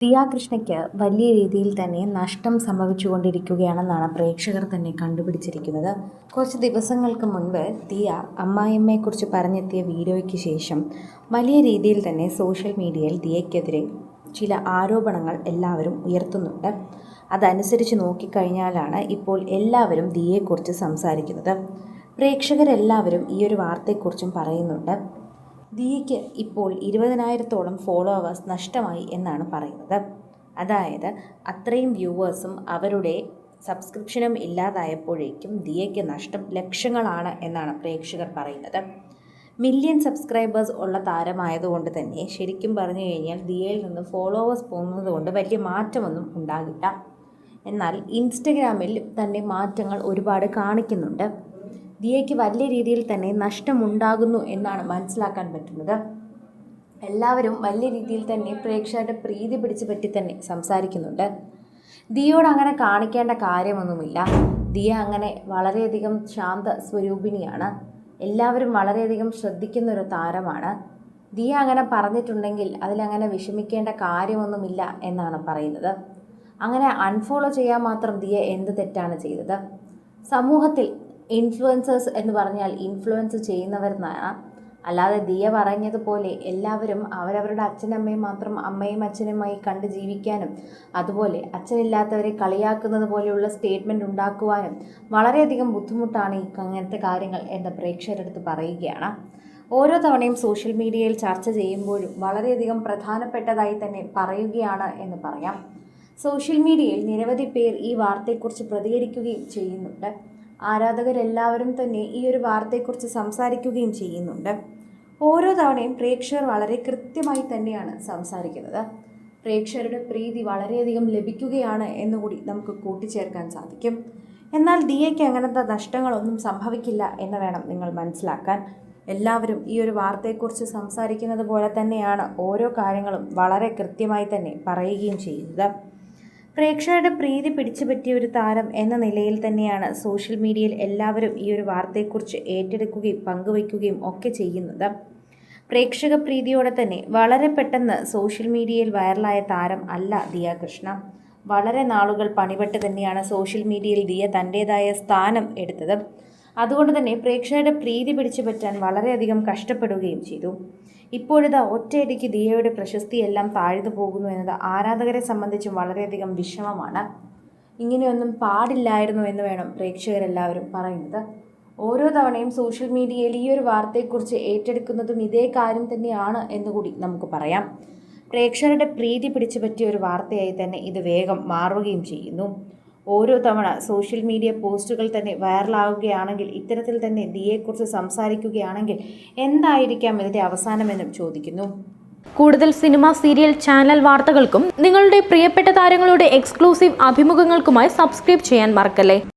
ദിയ കൃഷ്ണയ്ക്ക് വലിയ രീതിയിൽ തന്നെ നഷ്ടം സംഭവിച്ചുകൊണ്ടിരിക്കുകയാണെന്നാണ് പ്രേക്ഷകർ തന്നെ കണ്ടുപിടിച്ചിരിക്കുന്നത്. കുറച്ച് ദിവസങ്ങൾക്ക് മുൻപ് ദിയ അമ്മായിയമ്മയെക്കുറിച്ച് പറഞ്ഞെത്തിയ വീഡിയോയ്ക്ക് ശേഷം വലിയ രീതിയിൽ തന്നെ സോഷ്യൽ മീഡിയയിൽ ദിയയ്ക്കെതിരെ ചില ആരോപണങ്ങൾ എല്ലാവരും ഉയർത്തുന്നുണ്ട്. അതനുസരിച്ച് നോക്കിക്കഴിഞ്ഞാലാണ് ഇപ്പോൾ എല്ലാവരും ദിയയെക്കുറിച്ച് സംസാരിക്കുന്നത്. പ്രേക്ഷകരെല്ലാവരും ഈ ഒരു വാർത്തയെക്കുറിച്ചും പറയുന്നുണ്ട്. ദിയയ്ക്ക് ഇപ്പോൾ 20,000-ഓളം ഫോളോവേഴ്സ് നഷ്ടമായി എന്നാണ് പറയുന്നത്. അതായത് അത്രയും വ്യൂവേഴ്സും അവരുടെ സബ്സ്ക്രിപ്ഷനും ഇല്ലാതായപ്പോഴേക്കും ദിയയ്ക്ക് നഷ്ടം ലക്ഷങ്ങളാണ് എന്നാണ് പ്രേക്ഷകർ പറയുന്നത്. മില്യൺ സബ്സ്ക്രൈബേഴ്സ് ഉള്ള താരമായതുകൊണ്ട് തന്നെ ശരിക്കും പറഞ്ഞു കഴിഞ്ഞാൽ ദിയയിൽ നിന്ന് ഫോളോവേഴ്സ് പോകുന്നത് കൊണ്ട് വലിയ മാറ്റമൊന്നും ഉണ്ടാകില്ല. എന്നാൽ ഇൻസ്റ്റഗ്രാമിൽ തന്നെ മാറ്റങ്ങൾ ഒരുപാട് കാണിക്കുന്നുണ്ട്. ദിയയ്ക്ക് വലിയ രീതിയിൽ തന്നെ നഷ്ടമുണ്ടാകുന്നു എന്നാണ് മനസ്സിലാക്കാൻ പറ്റുന്നത്. എല്ലാവരും വലിയ രീതിയിൽ തന്നെ പ്രേക്ഷകരുടെ പ്രീതി പിടിച്ചു പറ്റി തന്നെ സംസാരിക്കുന്നുണ്ട്. ദിയയോട് അങ്ങനെ കാണിക്കേണ്ട കാര്യമൊന്നുമില്ല. ദിയ അങ്ങനെ വളരെയധികം ശാന്ത സ്വരൂപിണിയാണ്. എല്ലാവരും വളരെയധികം ശ്രദ്ധിക്കുന്നൊരു താരമാണ്. ദിയ അങ്ങനെ പറഞ്ഞിട്ടുണ്ടെങ്കിൽ അതിലങ്ങനെ വിഷമിക്കേണ്ട കാര്യമൊന്നുമില്ല എന്നാണ് പറയുന്നത്. അങ്ങനെ അൺഫോളോ ചെയ്യാൻ മാത്രം ദിയ എന്ത് തെറ്റാണ് ചെയ്തത്? സമൂഹത്തിൽ ഇൻഫ്ലുവൻസേഴ്സ് എന്ന് പറഞ്ഞാൽ ഇൻഫ്ലുവൻസ് ചെയ്യുന്നവരെന്നാണ്. അല്ലാതെ ദിയ പറഞ്ഞതുപോലെ എല്ലാവരും അവരവരുടെ അച്ഛനമ്മയും മാത്രം അമ്മയും അച്ഛനുമായി കണ്ട് ജീവിക്കാനും അതുപോലെ അച്ഛനില്ലാത്തവരെ കളിയാക്കുന്നത് പോലെയുള്ള സ്റ്റേറ്റ്മെൻറ്റ് ഉണ്ടാക്കുവാനും വളരെയധികം ബുദ്ധിമുട്ടാണ് ഈ അങ്ങനത്തെ കാര്യങ്ങൾ എന്ന് പ്രേക്ഷകരുടെ അടുത്ത് പറയുകയാണ്. ഓരോ തവണയും സോഷ്യൽ മീഡിയയിൽ ചർച്ച ചെയ്യുമ്പോഴും വളരെയധികം പ്രധാനപ്പെട്ടതായി തന്നെ പറയുകയാണ് എന്ന് പറയാം. സോഷ്യൽ മീഡിയയിൽ നിരവധി പേർ ഈ വാർത്തയെക്കുറിച്ച് പ്രതികരിക്കുകയും ചെയ്യുന്നുണ്ട്. ആരാധകരെല്ലാവരും തന്നെ ഈ ഒരു വാർത്തയെക്കുറിച്ച് സംസാരിക്കുകയും ചെയ്യുന്നുണ്ട്. ഓരോ തവണയും പ്രേക്ഷകർ വളരെ കൃത്യമായി തന്നെയാണ് സംസാരിക്കുന്നത്. പ്രേക്ഷകരുടെ പ്രീതി വളരെയധികം ലഭിക്കുകയാണ് എന്നുകൂടി നമുക്ക് കൂട്ടിച്ചേർക്കാൻ സാധിക്കും. എന്നാൽ ദിയയ്ക്ക് അങ്ങനത്തെ നഷ്ടങ്ങളൊന്നും സംഭവിക്കില്ല എന്ന് വേണം നിങ്ങൾ മനസ്സിലാക്കാൻ. എല്ലാവരും ഈ ഒരു വാർത്തയെക്കുറിച്ച് സംസാരിക്കുന്നത് പോലെ തന്നെയാണ് ഓരോ കാര്യങ്ങളും വളരെ കൃത്യമായി തന്നെ പറയുകയും ചെയ്യുന്നത്. പ്രേക്ഷകരുടെ പ്രീതി പിടിച്ചു പറ്റിയ ഒരു താരം എന്ന നിലയിൽ തന്നെയാണ് സോഷ്യൽ മീഡിയയിൽ എല്ലാവരും ഈ ഒരു വാർത്തയെക്കുറിച്ച് ഏറ്റെടുക്കുകയും പങ്കുവയ്ക്കുകയും ഒക്കെ ചെയ്യുന്നത്. പ്രേക്ഷക പ്രീതിയോടെ തന്നെ വളരെ പെട്ടെന്ന് സോഷ്യൽ മീഡിയയിൽ വൈറലായ താരം അല്ല ദിയ കൃഷ്ണ. വളരെ നാളുകൾ പണിപെട്ട് തന്നെയാണ് സോഷ്യൽ മീഡിയയിൽ ദിയ തൻ്റേതായ സ്ഥാനം എടുത്തത്. അതുകൊണ്ട് തന്നെ പ്രേക്ഷകരുടെ പ്രീതി പിടിച്ചു പറ്റാൻ വളരെയധികം കഷ്ടപ്പെടുകയും ചെയ്തു. ഇപ്പോഴിതാ ഒറ്റയടിക്ക് ദിയയുടെ പ്രശസ്തിയെല്ലാം താഴ്ന്നു പോകുന്നു എന്നത് ആരാധകരെ സംബന്ധിച്ചും വളരെയധികം വിഷമമാണ്. ഇങ്ങനെയൊന്നും പാടില്ലായിരുന്നു എന്ന് വേണം പ്രേക്ഷകരെല്ലാവരും പറയുന്നത്. ഓരോ തവണയും സോഷ്യൽ മീഡിയയിൽ ഈ ഒരു വാർത്തയെക്കുറിച്ച് ഏറ്റെടുക്കുന്നതും ഇതേ കാര്യം തന്നെയാണ് എന്നുകൂടി നമുക്ക് പറയാം. പ്രേക്ഷകരുടെ പ്രീതി പിടിച്ചു പറ്റിയ ഒരു വാർത്തയായി തന്നെ ഇത് വേഗം മാറുകയും ചെയ്യുന്നു. ഓരോ തവണ സോഷ്യൽ മീഡിയ പോസ്റ്റുകൾ തന്നെ വൈറലാവുകയാണെങ്കിൽ ഇത്തരത്തിൽ തന്നെ ദിയയെക്കുറിച്ച് സംസാരിക്കുകയാണെങ്കിൽ എന്തായിരിക്കാം ഇതിൻ്റെ അവസാനമെന്നും ചോദിക്കുന്നു. കൂടുതൽ സിനിമ, സീരിയൽ, ചാനൽ വാർത്തകൾക്കും നിങ്ങളുടെ പ്രിയപ്പെട്ട താരങ്ങളുടെ എക്സ്ക്ലൂസീവ് അഭിമുഖങ്ങൾക്കുമായി സബ്സ്ക്രൈബ് ചെയ്യാൻ മറക്കല്ലേ.